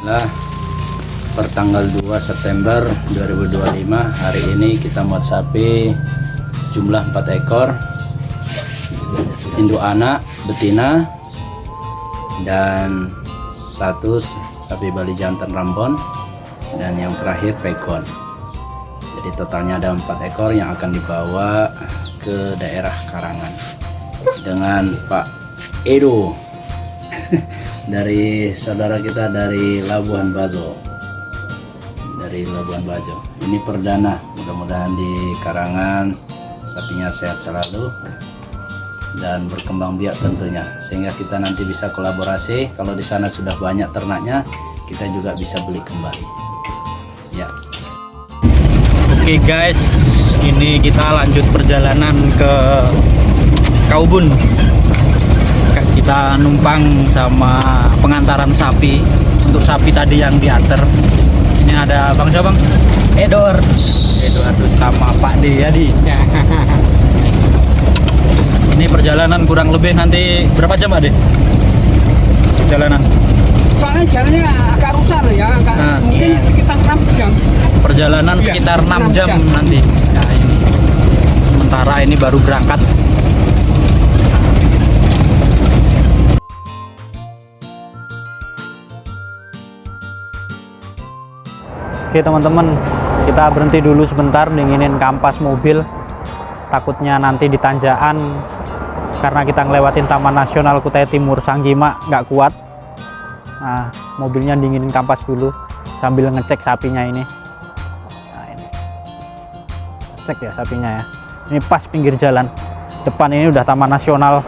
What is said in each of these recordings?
Nah, per tanggal 2 September 2025 hari ini kita muat sapi jumlah 4 ekor, induk anak betina dan 1 sapi Bali jantan Rambon dan yang terakhir Pekon. Jadi totalnya ada 4 ekor yang akan dibawa ke daerah Karangan dengan Pak Edo dari saudara kita dari Labuan Bajo. Ini perdana, mudah-mudahan di Karangan sapinya sehat selalu dan berkembang biak tentunya, sehingga kita nanti bisa kolaborasi. Kalau di sana sudah banyak ternaknya, kita juga bisa beli kembali ya. Oke guys, ini kita lanjut perjalanan ke Kaubun. Kita numpang sama pengantaran sapi. Untuk sapi tadi yang diantar, ini ada Bang siapa Bang? Edwardus sama Pak D ya di. Ini perjalanan kurang lebih nanti berapa jam Pak D? Perjalanan? Soalnya jalannya agak rusak loh ya, mungkin iya. sekitar 6 jam. Perjalanan Iya, sekitar 6 jam 6 jam nanti. Nah ini, sementara ini baru berangkat. Oke teman-teman, kita berhenti dulu sebentar dinginin kampas mobil. Takutnya nanti di tanjakan, karena kita ngelewatin Taman Nasional Kutai Timur Sanggima nggak kuat. Nah, mobilnya dinginin kampas dulu sambil ngecek sapinya ini. Nah, ini cek ya sapinya ya. Ini pas pinggir jalan. Depan ini udah Taman Nasional.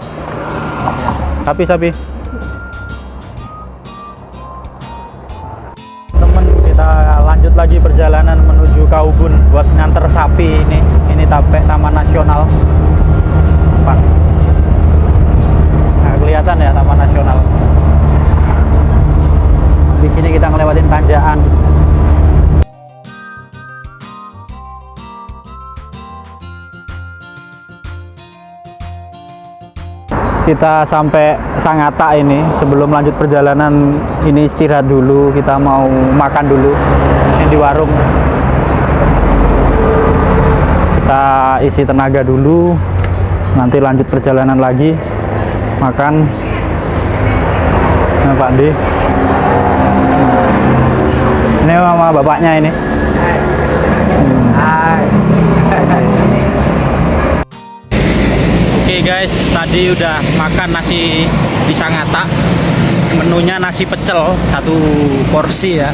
Sapi. Temen, kita lanjut lagi perjalanan menuju Kaubun buat nganter sapi ini. Ini Taman Nasional. Pak. Nah, kelihatan ya Taman Nasional. Di sini kita ngelewatin tanjakan. Kita sampai Sangatta ini. Sebelum lanjut perjalanan ini istirahat dulu, kita mau makan dulu ini di warung. Kita isi tenaga dulu, nanti lanjut perjalanan lagi makan. Nah, Pak D ini sama bapaknya ini. Oke guys, tadi udah makan nasi di Sangatta. Menunya nasi pecel 1 porsi ya.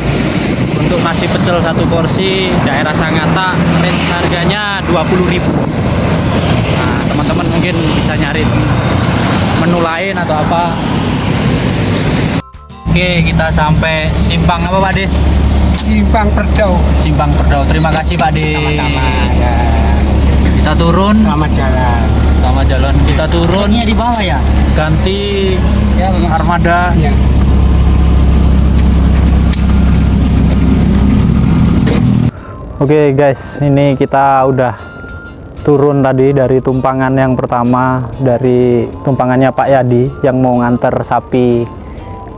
Untuk nasi pecel 1 porsi daerah Sangatta range harganya 20.000. Nah, teman-teman mungkin bisa nyari menu lain atau apa. Oke, kita sampai simpang apa Pak De? Simpang Perdau. Terima kasih Pak De. Sama-sama ya. Kita turun. Selamat jalan. Kita turun. Ini di bawah ya. Ganti Ya, armada. ya. Oke guys, ini kita udah turun tadi dari tumpangan yang pertama, dari tumpangannya Pak Yadi yang mau nganter sapi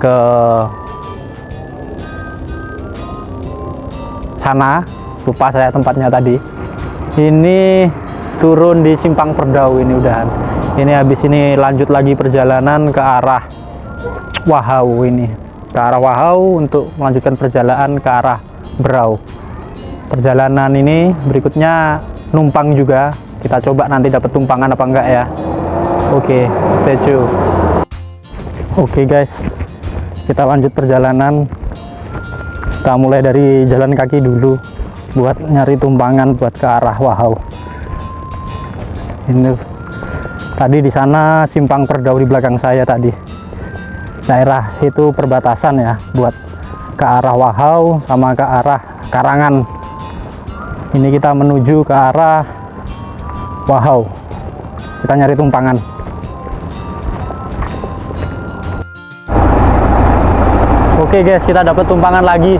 ke sana. Lupa saya tempatnya tadi. Ini turun di Simpang Perdau ini udahan. Ini habis ini lanjut lagi perjalanan ke arah Wahau ini. Ke arah Wahau untuk melanjutkan perjalanan ke arah Berau. Perjalanan ini berikutnya numpang juga. Kita coba nanti dapat tumpangan apa enggak ya. Oke, stay tune. Oke guys, kita lanjut perjalanan. Kita mulai dari jalan kaki dulu buat nyari tumpangan buat ke arah Wahau. Ini tadi di sana Simpang Perdau di belakang saya tadi. Daerah itu perbatasan ya buat ke arah Wahau sama ke arah Karangan. Ini kita menuju ke arah Wahau. Kita nyari tumpangan. Oke guys, kita dapat tumpangan lagi.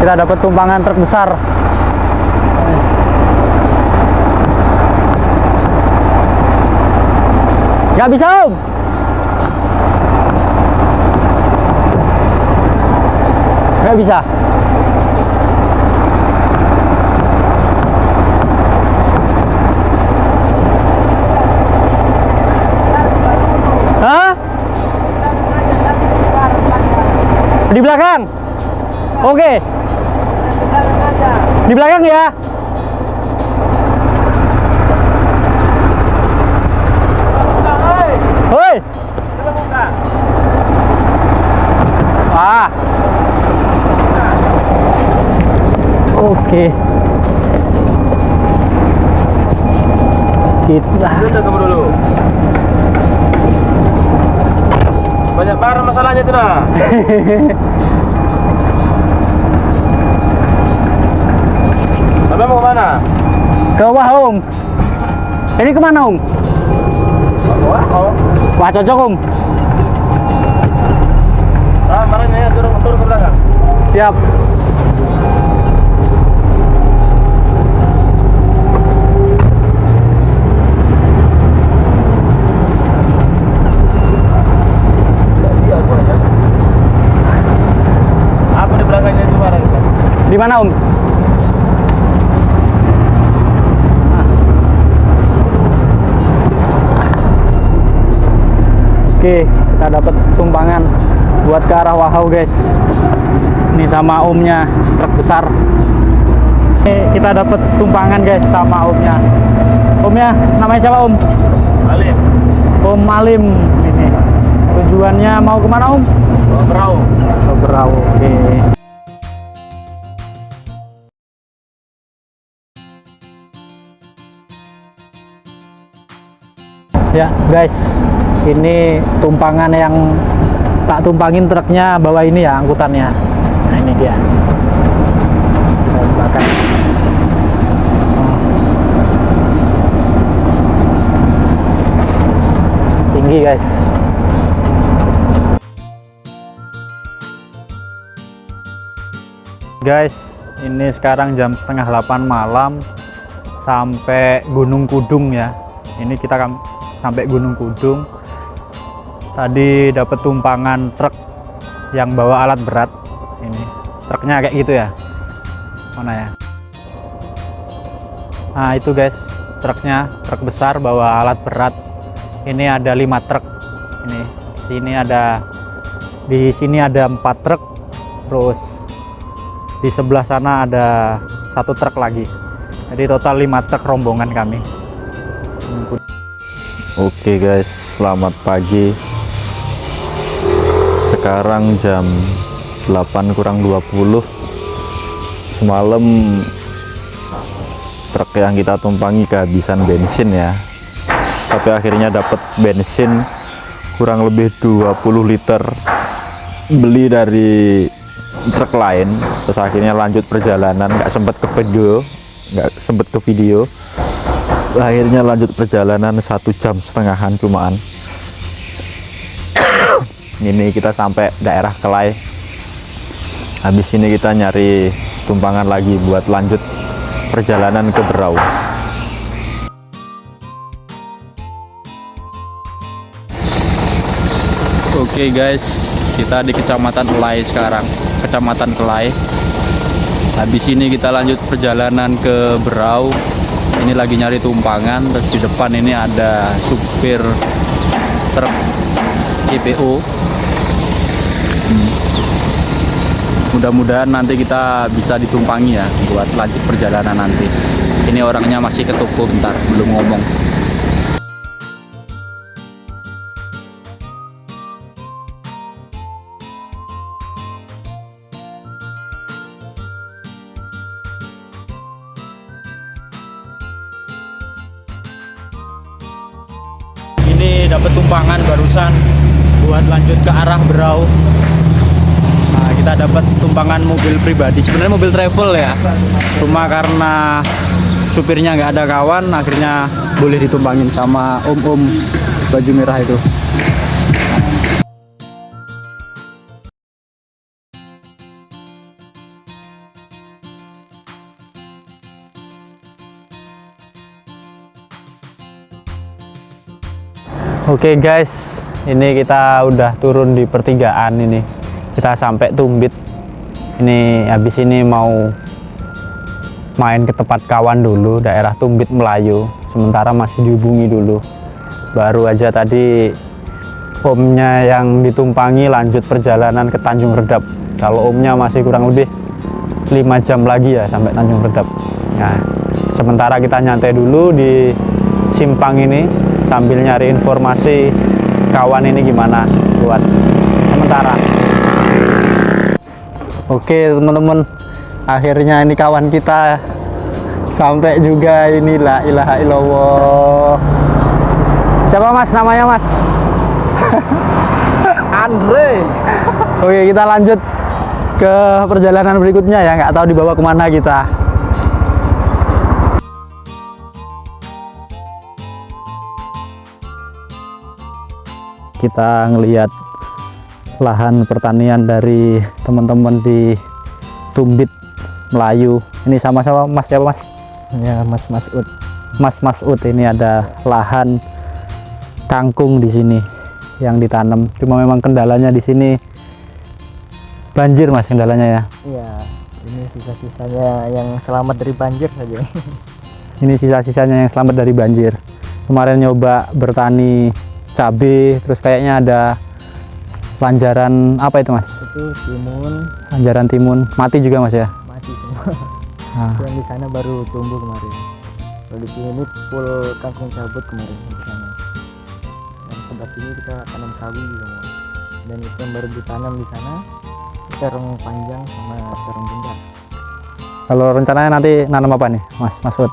Kita dapat tumpangan truk besar. Nggak bisa Om. nggak bisa? Hah? Di belakang? Oke. Di belakang ya? Hoi. Ah. Oke. Kita. Dulu. Banyak barang masalahnya tuh dah. Abang mau kemana? Ke bawah Om. Ini kemana Om? Oh. Wah cocok Om. Barangnya ya turun ke belakang. Siap. Apa di belakangnya itu barangnya? Di mana Om? Oke, kita dapat tumpangan buat ke arah Wahau guys. Ini sama omnya truk besar. Ini kita dapat tumpangan guys sama omnya. Omnya namanya siapa Om? Alim. Om Malim ini. Tujuannya mau kemana Om? Berau. Ke Berau. Oke. Ya guys, ini tumpangan yang tak tumpangin truknya bawa ini ya angkutannya. Nah ini dia. Dari belakang. Tinggi guys. Guys, ini sekarang jam setengah 8 malam sampai Gunung Kudung ya. Ini kita sampai Gunung Kudung. Tadi dapat tumpangan truk yang bawa alat berat. Ini truknya kayak gitu ya. Mana ya? Nah itu guys, truknya truk besar bawa alat berat. Ini ada 5 truk. Ini di sini ada 4 truk. Terus di sebelah sana ada 1 truk lagi. Jadi total 5 truk rombongan kami. Oke guys, selamat pagi. Sekarang jam 8 kurang 20. Semalam truk yang kita tumpangi kehabisan bensin ya. Tapi akhirnya dapat bensin kurang lebih 20 liter. Beli dari truk lain. Terus akhirnya lanjut perjalanan, nggak sempat ke video. Akhirnya lanjut perjalanan 1,5 jam cumaan. Ini kita sampai daerah Kelai. Habis ini kita nyari tumpangan lagi buat lanjut perjalanan ke Berau. Oke guys, kita di Kecamatan Kelai sekarang. Kecamatan Kelai. Habis ini kita lanjut perjalanan ke Berau. Ini lagi nyari tumpangan. Terus di depan ini ada supir truk CPO. Mudah-mudahan nanti kita bisa ditumpangi ya buat lanjut perjalanan nanti. Ini orangnya masih ke toko bentar, belum ngomong. Ini dapat tumpangan barusan buat lanjut ke arah Berau. Nah, kita dapat tumpangan mobil pribadi, sebenarnya mobil travel ya, cuma karena supirnya nggak ada kawan, akhirnya boleh ditumpangin sama om-om baju merah itu. Oke guys, ini kita udah turun di pertigaan ini. Kita sampai Tumbit. Ini habis ini mau main ke tempat kawan dulu, daerah Tumbit Melayu. Sementara masih dihubungi dulu. Baru aja tadi omnya yang ditumpangi lanjut perjalanan ke Tanjung Redap. Kalau omnya masih kurang lebih 5 jam lagi ya sampai Tanjung Redap. Nah, sementara kita nyantai dulu di simpang ini sambil nyari informasi kawan ini gimana buat sementara. Oke teman-teman, akhirnya ini kawan kita sampai juga. Ini la ilaha illallah. Siapa mas namanya mas? Andre. Oke, kita lanjut ke perjalanan berikutnya ya, nggak tahu dibawa kemana kita. Kita ngelihat lahan pertanian dari teman-teman di Tumbit Melayu. Ini sama-sama mas siapa mas? Ya, Mas Masud. Mas Masud, ini ada lahan kangkung di sini yang ditanam. Cuma memang kendalanya di sini banjir mas, kendalanya ya. Iya, ini sisa-sisanya yang selamat dari banjir saja. Ini sisa-sisanya yang selamat dari banjir. Kemarin nyoba bertani cabai, terus kayaknya ada lanjaran apa itu mas? Itu timun Lanjaran timun mati juga mas ya. mati semua. Nah, Yang di sana baru tumbuh kemarin. Kalau di sini full kangkung cabut kemarin di sana. Dan sebelah sini kita tanam sawi semua. Dan itu yang baru ditanam di sana terong panjang sama terong bundar. kalau rencananya nanti nanam apa nih mas Masud?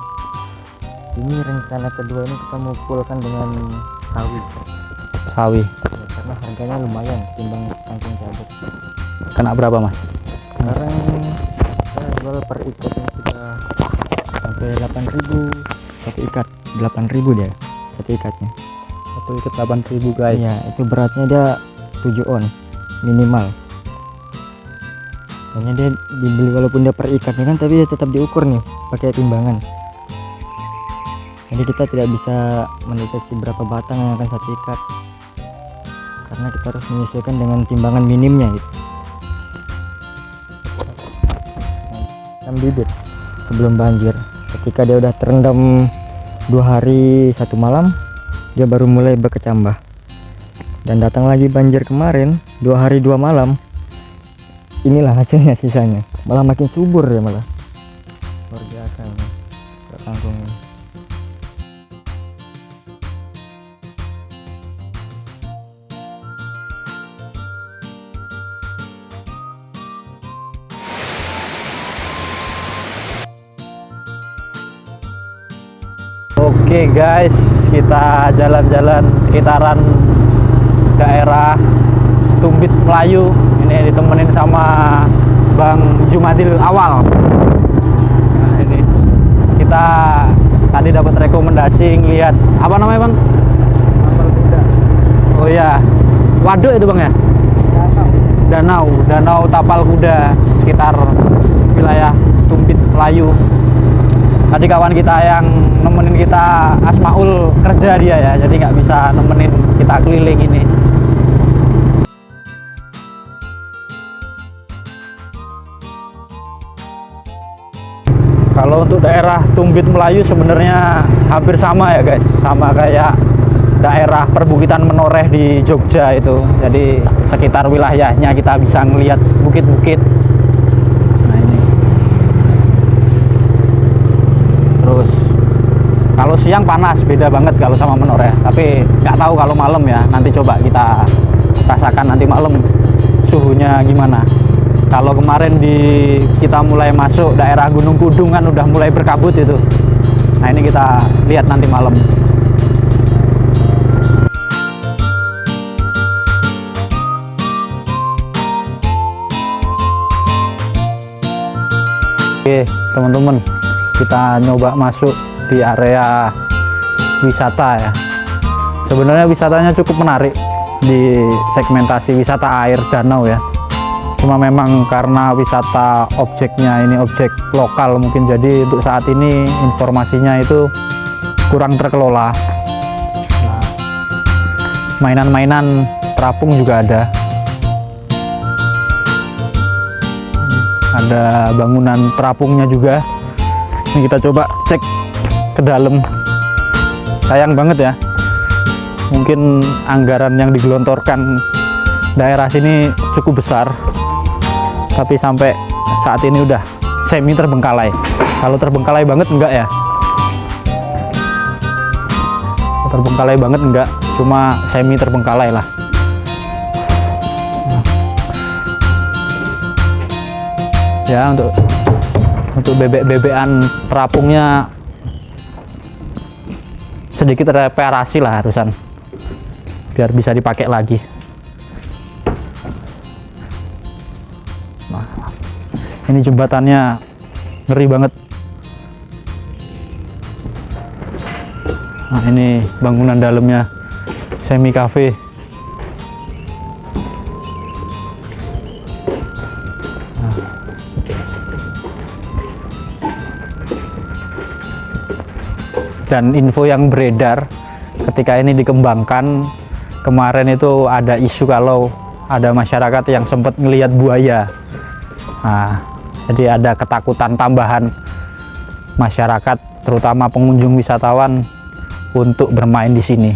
Ini rencana kedua ini kita mau fullkan dengan sawi. Sawi. Ya, karena harganya lumayan timbang kangkung cabut. Kena berapa mas? Sekarang kita jual per ikatnya sudah sampai 8.000 satu ikat. 8.000 dia satu ikatnya. Satu ikat 8.000 guys. Iya, itu beratnya dia 7 on minimal. Hanya dia dibeli walaupun dia per ikatnya kan, tapi dia tetap diukur nih pakai timbangan. Jadi kita tidak bisa mendeteksi berapa batang yang akan satu ikat, karena kita harus menyesuaikan dengan timbangan minimnya gitu. Tanam bibit sebelum banjir, ketika dia udah terendam 2 hari 1 malam, dia baru mulai berkecambah. Dan datang lagi banjir kemarin 2 hari 2 malam, inilah hasilnya sisanya, malah makin subur ya, malah luar biasa ini kangkung ini. Oke guys, kita jalan-jalan sekitaran daerah Tumbit Melayu. Ini ditemenin sama Bang Jumadil Awal. Nah, ini kita tadi dapat rekomendasi ngeliat apa namanya bang? Oh ya, waduk itu bang ya? Danau Tapal Kuda sekitar wilayah Tumbit Melayu. Tadi kawan kita yang nemenin kita Asmaul kerja dia ya, jadi nggak bisa nemenin kita keliling ini. Kalau untuk daerah Tumbit Melayu sebenarnya hampir sama ya guys, sama kayak daerah perbukitan Menoreh di Jogja itu. Jadi sekitar wilayahnya kita bisa ngelihat bukit-bukit. Nah ini. Terus kalau siang panas, beda banget kalau sama Menoreh. Tapi nggak tahu kalau malam ya. Nanti coba kita rasakan nanti malam suhunya gimana. Kalau kemarin kita mulai masuk daerah Gunung Kudung kan udah mulai berkabut itu. Nah ini kita lihat nanti malam. Oke teman-teman, kita nyoba masuk di area wisata ya. Sebenarnya wisatanya cukup menarik di segmentasi wisata air danau ya. Cuma memang karena wisata objeknya ini objek lokal mungkin, jadi untuk saat ini informasinya itu kurang terkelola. Mainan-mainan terapung juga ada. ada bangunan terapungnya juga. Ini kita coba cek ke dalam. Sayang banget ya, mungkin anggaran yang digelontorkan daerah sini cukup besar, tapi sampai saat ini udah semi terbengkalai. Kalau terbengkalai banget enggak ya, terbengkalai banget enggak, cuma semi terbengkalai lah. Ya, untuk bebek-bebekan terapungnya sedikit reparasi lah harusan, biar bisa dipakai lagi. Nah, ini jembatannya ngeri banget. Nah, ini bangunan dalamnya semi cafe. Dan info yang beredar ketika ini dikembangkan kemarin itu ada isu kalau ada masyarakat yang sempat ngelihat buaya. Nah, jadi ada ketakutan tambahan masyarakat, terutama pengunjung wisatawan, untuk bermain di sini.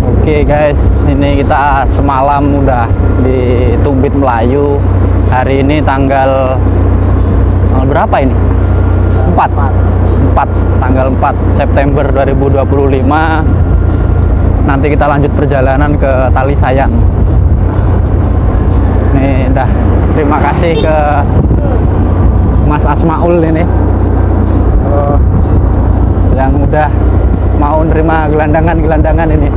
Oke guys, ini kita semalam udah di Tumbit Melayu. Hari ini tanggal berapa ini? 4 tanggal 4 September 2025. Nanti kita lanjut perjalanan ke Tali Sayang. Nih dah, terima kasih ke Mas Asmaul ini yang udah mau nerima gelandangan ini.